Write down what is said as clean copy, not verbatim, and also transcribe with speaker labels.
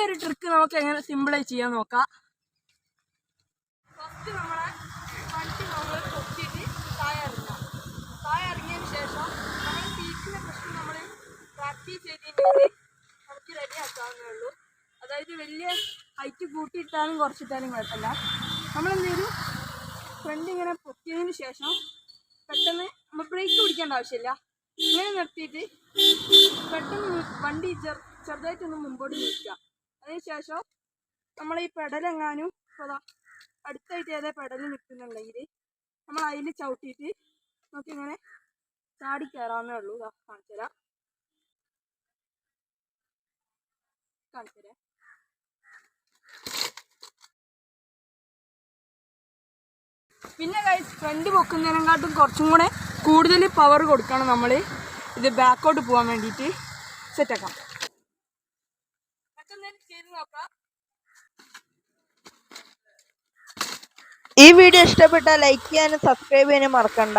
Speaker 1: ഒരു ട്രിക്ക് നമുക്ക് എങ്ങനെ സിമ്പിളായി ചെയ്യാൻ നോക്കാം. ഫസ്റ്റ് നമ്മളെ വണ്ടി നമ്മൾ പൊക്കിയിട്ട് താഴെ ഇറങ്ങിയതിന് ശേഷം നമ്മൾ സീറ്റിനെ പ്രശ്നം നമ്മൾ പ്രാക്ടീസ് ചെയ്തിട്ടുണ്ടെങ്കിൽ നമുക്ക് റെഡി ആക്കാവുന്നേ ഉള്ളൂ. അതായത് വലിയ ഹൈറ്റ് കൂട്ടിയിട്ടാലും കുറച്ചിട്ടാലും കുഴപ്പമില്ല. നമ്മളെന്തെങ്കിലും ഫ്രണ്ട് ഇങ്ങനെ പൊക്കിയതിന് ശേഷം പെട്ടെന്ന് നമ്മൾ ബ്രേക്ക് പിടിക്കേണ്ട ആവശ്യമില്ല. ഇങ്ങനെ നിർത്തിയിട്ട് പെട്ടെന്ന് വണ്ടി ചെറുതായിട്ടൊന്ന് മുമ്പോട്ട് നീക്കുക. അതിനുശേഷം നമ്മൾ ഈ പെടലെങ്ങാനും അടുത്തായിട്ട് ഏതേ പെടൽ നിൽക്കുന്നുണ്ടെങ്കിൽ നമ്മൾ അതിൽ ചവിട്ടിയിട്ട് നമുക്കിങ്ങനെ ചാടി കയറാവുന്നേ ഉള്ളൂ. കാണിച്ചു തരാം. പിന്നെ ഗൈസ് ഫ്രണ്ട് പൊക്കുന്നതിനെക്കാട്ടും കുറച്ചും കൂടെ കൂടുതൽ പവർ കൊടുക്കണം. നമ്മൾ ഇത് ബാക്കോട്ട് പോകാൻ വേണ്ടിയിട്ട് സെറ്റാക്കാം. ചെയ്ത് നോക്കാം.
Speaker 2: ഈ വീഡിയോ ഇഷ്ടപ്പെട്ടാൽ ലൈക്ക് ചെയ്യാനും സബ്സ്ക്രൈബ് ചെയ്യാനും മറക്കണ്ട.